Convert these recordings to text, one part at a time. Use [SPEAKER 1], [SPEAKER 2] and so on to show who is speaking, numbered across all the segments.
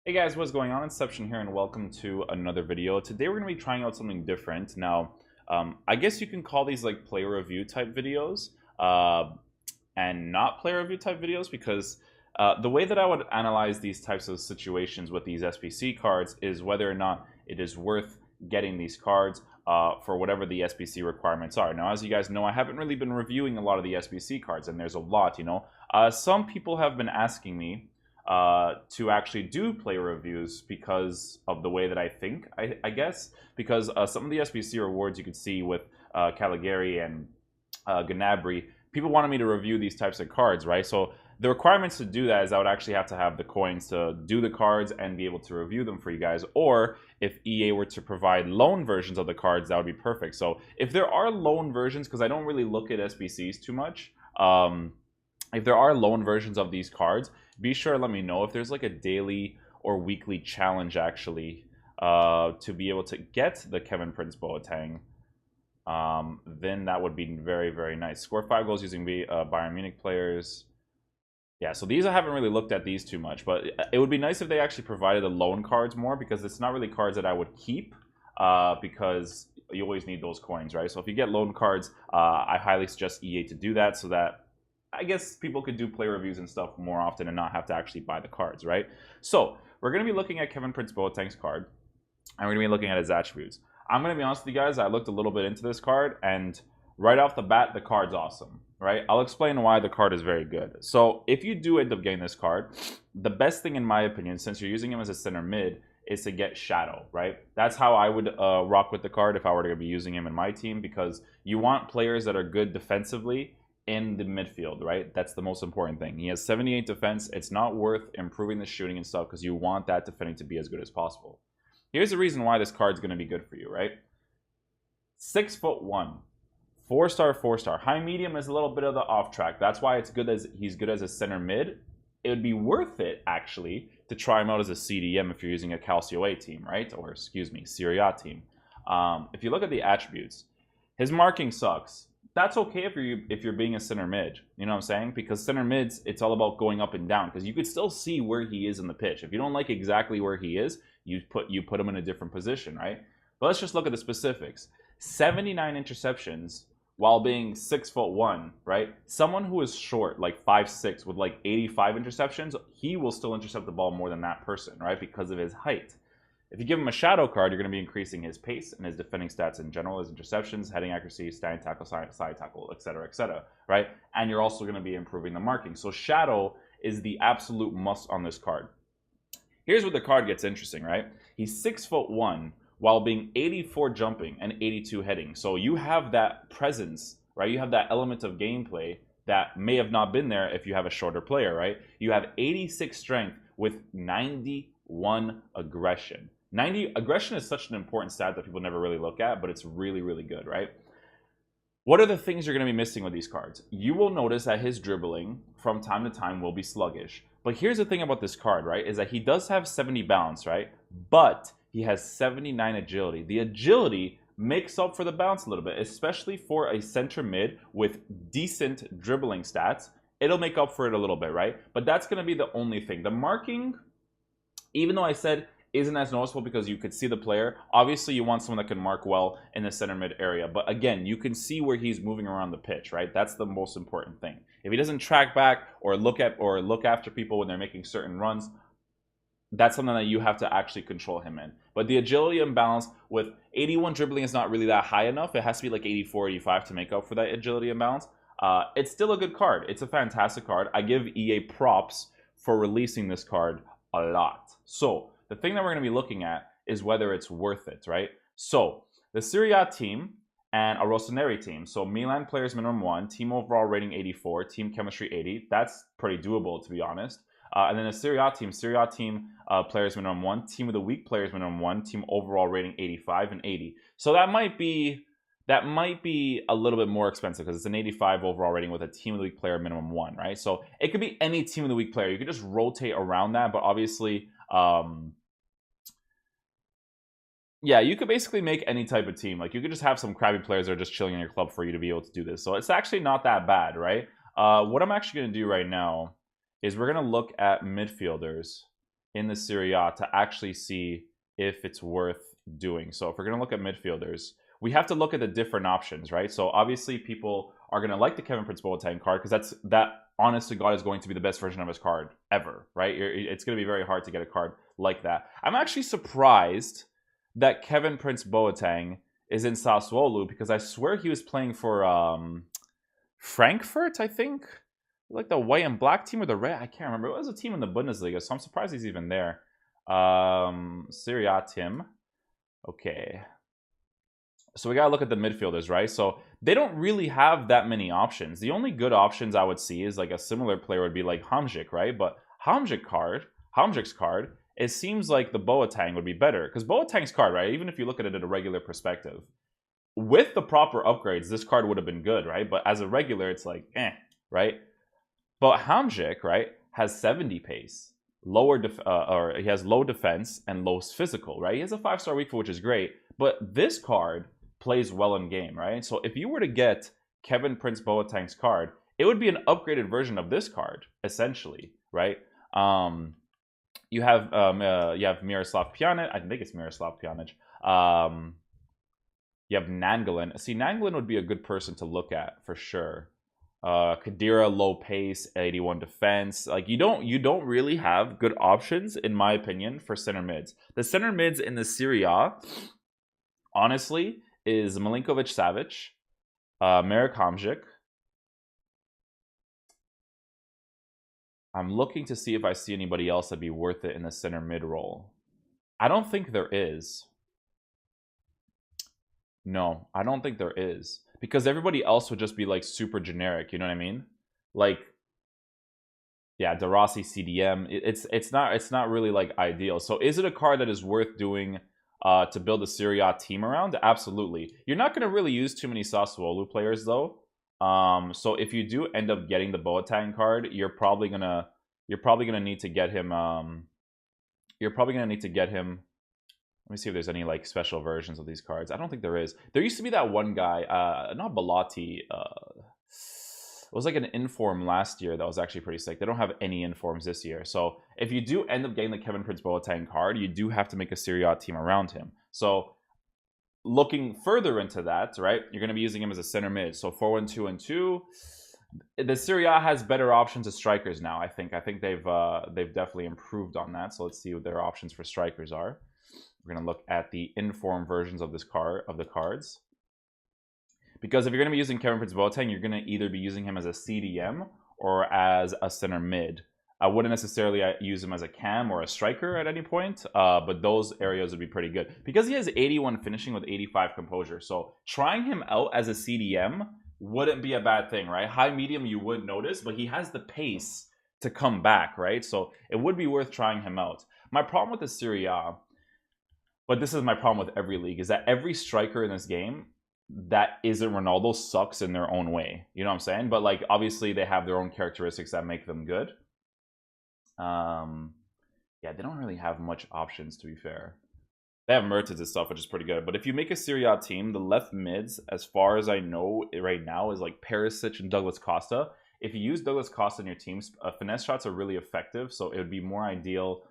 [SPEAKER 1] Hey guys, what's going on? Inception here, and welcome to another video. Today we're going to be trying out something different. Now, I guess you can call these like player review type videos, and not player review type videos because the way that I would analyze these types of situations with these SBC cards is whether or not it is worth getting these cards for whatever the SBC requirements are. Now, as you guys know, I haven't really been reviewing a lot of the SBC cards, and there's a lot. Some people have been asking me to actually do player reviews because of the way that I think, I guess. Because some of the SBC rewards you could see with Caligari and Gnabry, people wanted me to review these types of cards, right? So the requirements to do that is I would actually have to have the coins to do the cards and be able to review them for you guys. Or if EA were to provide loan versions of the cards, that would be perfect. So if there are loan versions, because I don't really look at SBCs too much, if there are loan versions of these cards, be sure to let me know if there's like a daily or weekly challenge actually to be able to get the Kevin Prince Boateng. Then that would be very, very nice. Score 5 goals using Bayern Munich players. Yeah, so these I haven't really looked at these too much, but it would be nice if they actually provided the loan cards more, because it's not really cards that I would keep because you always need those coins, right? So if you get loan cards, I highly suggest EA to do that so that I guess people could do play reviews and stuff more often and not have to actually buy the cards, right? So we're going to be looking at Kevin Prince Boateng's card, and we're going to be looking at his attributes. I'm going to be honest with you guys, I looked a little bit into this card, and right off the bat, the card's awesome, right? I'll explain why the card is very good. So if you do end up getting this card, the best thing in my opinion, since you're using him as a center mid, is to get Shadow, right? That's how I would rock with the card if I were to be using him in my team, because you want players that are good defensively in the midfield, right? That's the most important thing. He has 78 defense. It's not worth improving the shooting and stuff because you want that defending to be as good as possible. Here's the reason why this card's going to be good for you, right? 6'1", 4-star, 4-star. High medium is a little bit of the off track. That's why he's good as a center mid. It would be worth it actually to try him out as a CDM if you're using a Calcio A team, right? Or excuse me, Serie A team. If you look at the attributes, his marking sucks. That's okay if you're being a center mid, you know what I'm saying? Because center mids, it's all about going up and down, because you could still see where he is in the pitch. If you don't like exactly where he is, you put him in a different position, right? But let's just look at the specifics. 79 interceptions while being 6'1", right? Someone who is short, like 5'6", with like 85 interceptions, he will still intercept the ball more than that person, right? Because of his height. If you give him a shadow card, you're going to be increasing his pace and his defending stats in general, his interceptions, heading accuracy, standing tackle, side tackle, etc., right? And you're also going to be improving the marking. So shadow is the absolute must on this card. Here's where the card gets interesting, right? He's 6'1" while being 84 jumping and 82 heading. So you have that presence, right? You have that element of gameplay that may have not been there if you have a shorter player, right? You have 86 strength with 91 aggression. Aggression is such an important stat that people never really look at, but it's really, really good, right? What are the things you're going to be missing with these cards? You will notice that his dribbling from time to time will be sluggish. But here's the thing about this card, right, is that he does have 70 bounce, right? But he has 79 agility. The agility makes up for the bounce a little bit, especially for a center mid with decent dribbling stats. It'll make up for it a little bit, right? But that's going to be the only thing. The marking, even though I said isn't as noticeable because you could see the player, obviously you want someone that can mark well in the center mid area. But again, you can see where he's moving around the pitch, right? That's the most important thing. If he doesn't track back or look after people when they're making certain runs, that's something that you have to actually control him in. But the agility and balance with 81 dribbling is not really that high enough. It has to be like 84, 85 to make up for that agility and balance. It's still a good card. It's a fantastic card. I give EA props for releasing this card a lot. So the thing that we're going to be looking at is whether it's worth it, right? So the Serie A team and a Rossoneri team. So Milan players minimum 1, team overall rating 84, team chemistry 80. That's pretty doable, to be honest. And then a Serie A team players minimum 1, team of the week players minimum 1, team overall rating 85 and 80. So that might be a little bit more expensive because it's an 85 overall rating with a team of the week player minimum 1, right? So it could be any team of the week player. You could just rotate around that, but obviously, yeah, you could basically make any type of team. Like you could just have some crappy players that are just chilling in your club for you to be able to do this. So it's actually not that bad, right? What I'm actually going to do right now is we're going to look at midfielders in the Serie A to actually see if it's worth doing. So if we're going to look at midfielders, we have to look at the different options, right? So obviously people are going to like the Kevin Prince Boateng card because that honest to God is going to be the best version of his card ever, right? It's going to be very hard to get a card like that. I'm actually surprised that Kevin Prince Boateng is in Sassuolo because I swear he was playing for Frankfurt, I think. Like the white and black team or the red, I can't remember. It was a team in the Bundesliga, so I'm surprised he's even there. Serie A team. Okay. So we gotta look at the midfielders, right? So they don't really have that many options. The only good options I would see is like a similar player would be like Hamzik, right? But Hamzik's card, it seems like the Boateng would be better. Because Boateng's card, right? Even if you look at it at a regular perspective, with the proper upgrades, this card would have been good, right? But as a regular, it's like, right? But Hamzik, right, has 70 pace, or he has low defense and low physical, right? He has a 5-star weak foot, which is great. But this card plays well in game, right? So if you were to get Kevin Prince Boateng's card, it would be an upgraded version of this card, essentially, right? You have Miroslav Pjanic. I think it's Miroslav Pjanic. You have Nangolan. See, Nangolan would be a good person to look at for sure. Kadira, low pace, 81 defense. Like you don't really have good options, in my opinion, for center mids. The center mids in the Serie A, honestly, is Milinkovic-Savic, Marek Hamzik. I'm looking to see if I see anybody else that'd be worth it in the center mid role. I don't think there is. No, I don't think there is. Because everybody else would just be like super generic, you know what I mean? Like, yeah, De Rossi CDM. It's not really like ideal. So is it a card that is worth doing to build a Serie A team around? Absolutely. You're not going to really use too many Sassuolo players though. So if you do end up getting the Boateng card, you're probably gonna need to get him. Let me see if there's any like special versions of these cards. I don't think there is. There used to be that one guy, not Bellotti. It was like an inform last year that was actually pretty sick. They don't have any informs this year. So if you do end up getting the Kevin Prince Boateng card, you do have to make a Serie A team around him. So looking further into that, right, you're going to be using him as a center mid. So 4-1-2-2. The Serie A has better options as strikers now. I think they've definitely improved on that. So let's see what their options for strikers are. We're going to look at the inform versions of this card, of the cards. Because if you're going to be using Kevin Prince Boateng, you're going to either be using him as a CDM or as a center mid. I wouldn't necessarily use him as a cam or a striker at any point, but those areas would be pretty good. Because he has 81 finishing with 85 composure, so trying him out as a CDM wouldn't be a bad thing, right? High medium you would notice, but he has the pace to come back, right? So it would be worth trying him out. My problem with the Serie A, but this is my problem with every league, is that every striker in this game that isn't Ronaldo sucks in their own way. You know what I'm saying? But like obviously they have their own characteristics that make them good. Yeah, they don't really have much options, to be fair. They have Mertens and stuff, which is pretty good. But if you make a Serie A team, the left mids, as far as I know right now, is like Perisic and Douglas Costa. If you use Douglas Costa in your teams, finesse shots are really effective, so it would be more ideal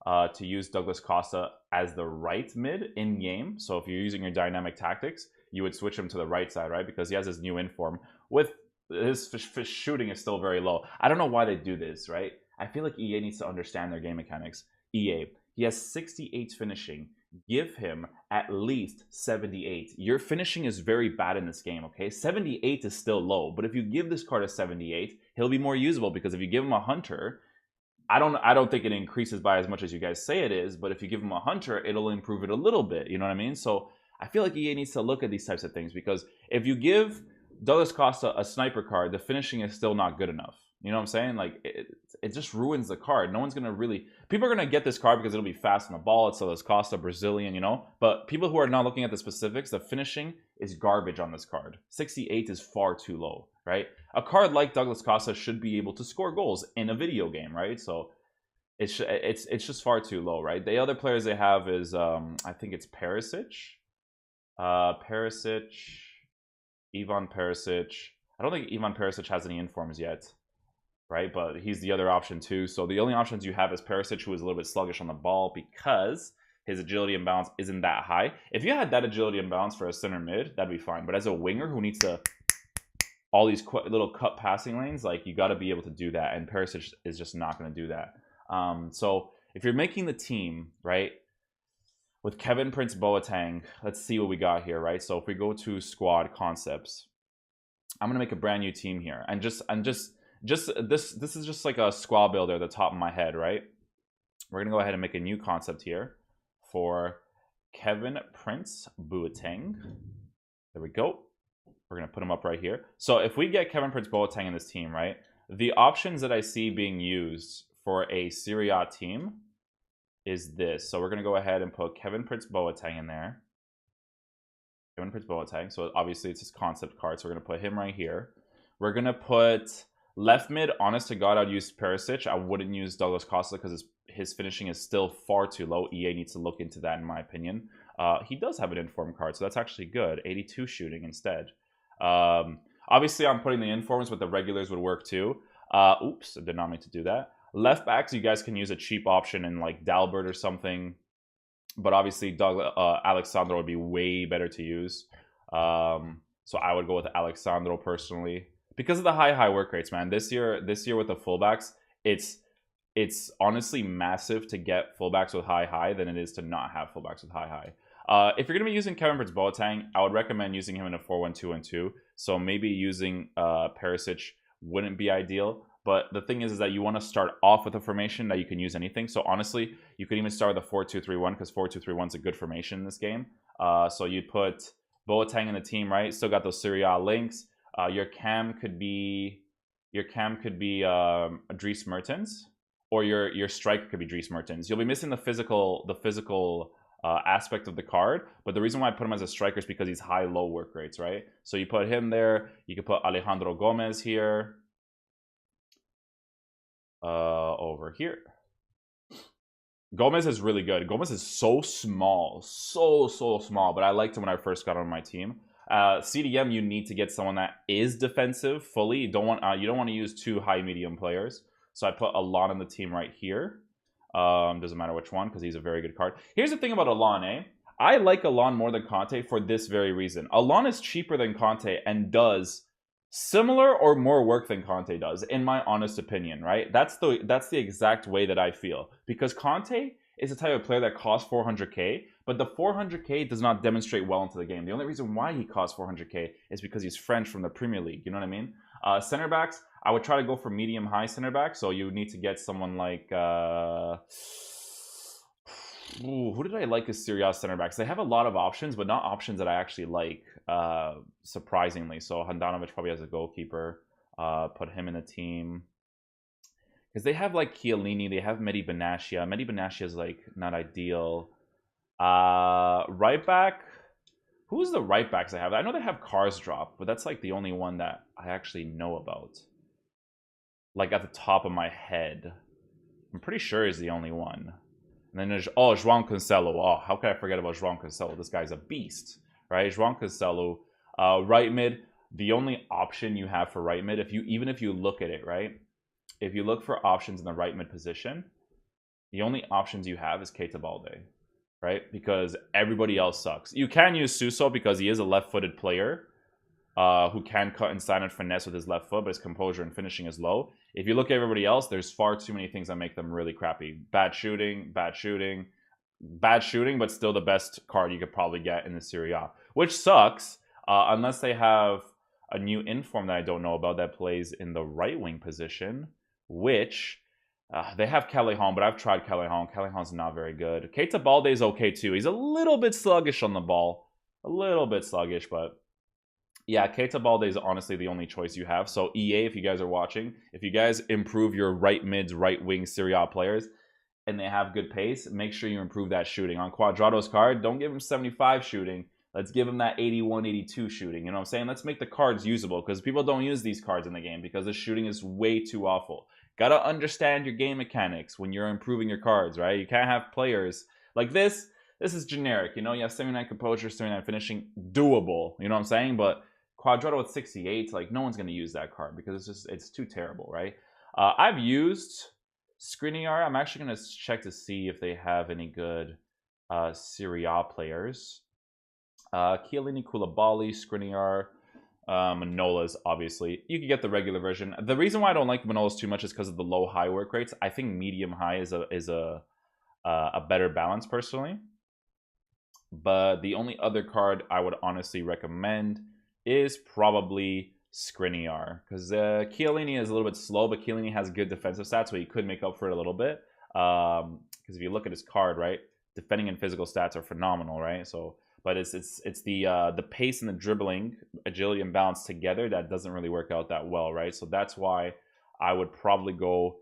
[SPEAKER 1] to use Douglas Costa as the right mid in game. So if you're using your dynamic tactics, you would switch him to the right side, right? Because he has his new inform. With his shooting is still very low. I don't know why they do this, right? I feel like EA needs to understand their game mechanics. EA, he has 68 finishing. Give him at least 78. Your finishing is very bad in this game, okay? 78 is still low, but if you give this card a 78, he'll be more usable, because if you give him a hunter, I don't think it increases by as much as you guys say it is, but if you give him a hunter, it'll improve it a little bit, you know what I mean? So I feel like EA needs to look at these types of things, because if you give Douglas Costa a sniper card, the finishing is still not good enough. You know what I'm saying? Like, it just ruins the card. No one's going to really... People are going to get this card because it'll be fast on the ball. It's Douglas Costa, Brazilian, you know? But people who are not looking at the specifics, the finishing is garbage on this card. 68 is far too low, right? A card like Douglas Costa should be able to score goals in a video game, right? So it's just far too low, right? The other players they have is, I think it's Perisic. Ivan Perisic. I don't think Ivan Perisic has any informs yet. right? But he's the other option too. So the only options you have is Perisic, who is a little bit sluggish on the ball because his agility and balance isn't that high. If you had that agility and balance for a center mid, that'd be fine. But as a winger who needs to all these little cut passing lanes, like, you got to be able to do that, and Perisic is just not going to do that. So if you're making the team, right, with Kevin Prince Boateng, let's see what we got here, right? So if we go to squad concepts, I'm gonna make a brand new team here, and this is just like a squad builder at the top of my head, right? We're gonna go ahead and make a new concept here for Kevin Prince Boateng. There we go. We're gonna put him up right here. So if we get Kevin Prince Boateng in this team, right, the options that I see being used for a Serie A team is this. So we're gonna go ahead and put Kevin Prince Boateng in there. Kevin Prince Boateng. So obviously it's his concept card. So we're gonna put him right here. We're gonna put left mid. Honest to God, I'd use Perisic. I wouldn't use Douglas Costa because his finishing is still far too low. EA needs to look into that, in my opinion. He does have an inform card, so that's actually good. 82 shooting instead. Obviously, I'm putting the informs, but the regulars would work too. Oops, I did not mean to do that. Left backs, you guys can use a cheap option in like Dalbert or something. But obviously, Alexandro would be way better to use. So I would go with Alexandro personally because of the high work rates, man. This year with the fullbacks, it's honestly massive to get fullbacks with high than it is to not have fullbacks with high. If you're gonna be using Kevin Prince Boateng, I would recommend using him in a 4-1-2-1-2. So maybe using Perisic wouldn't be ideal. But the thing is that you want to start off with a formation that you can use anything. So honestly, you could even start with a 4-2-3-1 because 4-2-3-1 is a good formation in this game. So you'd put Boateng in the team, right? Still got those Serie A links. Your cam could be Dries Mertens, or your striker could be Dries Mertens. You'll be missing the physical aspect of the card, but the reason why I put him as a striker is because he's low work rates, right? So you put him there. You could put Alejandro Gomez here. Over here, Gomez is really good. Gomez is so small, so small, but I liked him when I first got on my team. CDM, you need to get someone that is defensive fully. You don't want to use two high medium players. So I put Alon in the team right here. Doesn't matter which one because he's a very good card. Here's the thing about Alon, I like Alon more than Conte for this very reason. Alon is cheaper than Conte and does similar or more work than Conte does, in my honest opinion, right? That's the exact way that I feel. Because Conte is the type of player that costs 400k, but the 400k does not demonstrate well into the game. The only reason why he costs 400k is because he's French from the Premier League, you know what I mean? Center backs, I would try to go for medium-high center back, so you need to get someone like... who did I like as Serie A center backs? They have a lot of options, but not options that I actually like, surprisingly. So Handanovic probably has a goalkeeper. Put him in the team. Because they have like Chiellini, they have Mehdi Benatia. Mehdi Benatia is like not ideal. Right back. Who's the right backs I have? I know they have Cars Drop, but that's like the only one that I actually know about. Like at the top of my head. I'm pretty sure he's the only one. And then there's, João Cancelo. Oh, how could I forget about João Cancelo? This guy's a beast, right? João Cancelo, right mid. The only option you have for right mid, even if you look at it, right? If you look for options in the right mid position, the only options you have is Keita Balde, right? Because everybody else sucks. You can use Suso because he is a left-footed player who can cut inside and finesse with his left foot, but his composure and finishing is low. If you look at everybody else, there's far too many things that make them really crappy. Bad shooting, but still the best card you could probably get in the Serie A, which sucks unless they have a new inform that I don't know about that plays in the right wing position, which they have Callejon, but I've tried Callejon. Callejon's not very good. Keita Balde is okay too. He's a little bit sluggish on the ball, but yeah, Keita Balde is honestly the only choice you have. So EA, if you guys are watching, if you guys improve your right mids, right wing Serie A players, and they have good pace, make sure you improve that shooting. On Cuadrado's card, don't give him 75 shooting. Let's give him that 81, 82 shooting. You know what I'm saying? Let's make the cards usable because people don't use these cards in the game because the shooting is way too awful. Gotta understand your game mechanics when you're improving your cards, right? You can't have players like this. This is generic. You know, you have 79 composure, 79 finishing, doable. You know what I'm saying? But Cuadrado with 68, like no one's going to use that card because it's too terrible, right? I've used Skriniar. I'm actually going to check to see if they have any good Serie A players. Chiellini, Koulibaly, Skriniar, Manolas, obviously. You can get the regular version. The reason why I don't like Manolas too much is because of the low high work rates. I think medium high is a better balance personally. But the only other card I would honestly recommend is probably Skriniar, because Chiellini is a little bit slow, but Chiellini has good defensive stats, so he could make up for it a little bit. Because if you look at his card, right, defending and physical stats are phenomenal, right? So, but it's the pace and the dribbling, agility and balance together that doesn't really work out that well, right? So that's why I would probably go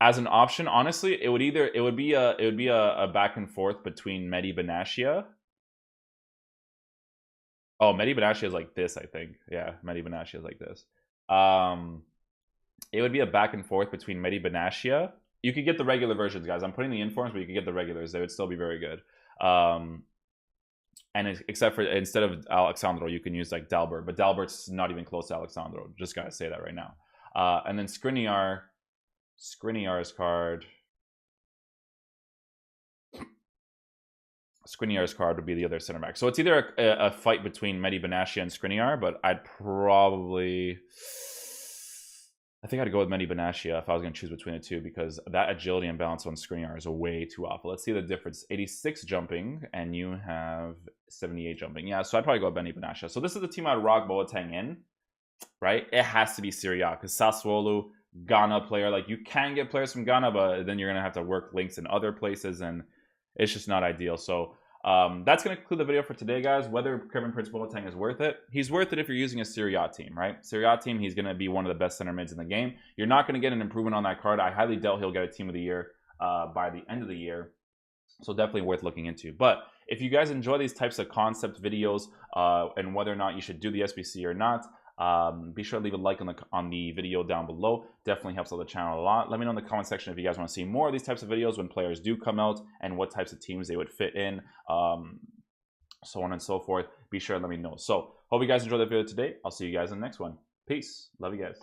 [SPEAKER 1] as an option. Honestly, it would be a back and forth between Mehdi Benatia. Oh, Mehdi Benatia is like this, I think. Yeah, Mehdi Benatia is like this. It would be a back and forth between Mehdi Benatia. You could get the regular versions, guys. I'm putting the informs, but you could get the regulars. They would still be very good. And except for instead of Alexandro, you can use like Dalbert, but Dalbert's not even close to Alexandro. Just gotta say that right now. And then Skriniar's card. Skriniar's card would be the other center back. So it's either a fight between Mehdi Benatia and Skriniar, but I think I'd go with Mehdi Benatia if I was going to choose between the two, because that agility and balance on Skriniar is way too awful. Let's see the difference. 86 jumping, and you have 78 jumping. Yeah, so I'd probably go with Mehdi Benatia. So this is the team I'd rock Boateng in, right? It has to be Serie A, because Sassuolo, Ghana player. Like, you can get players from Ghana, but then you're going to have to work links in other places, and it's just not ideal. So that's going to conclude the video for today, guys. Whether Kevin Prince Boateng is worth it, he's worth it if you're using a Serie A team, right? Serie A team, he's going to be one of the best center mids in the game. You're not going to get an improvement on that card. I highly doubt he'll get a team of the year by the end of the year. So definitely worth looking into. But if you guys enjoy these types of concept videos and whether or not you should do the SBC or not, be sure to leave a like on the video down below. Definitely helps out the channel a lot. Let me know in the comment section if you guys want to see more of these types of videos when players do come out, and what types of teams they would fit in, so on and so forth. Be sure to let me know. So hope you guys enjoyed the video today. I'll see you guys in the next one. Peace. Love you guys.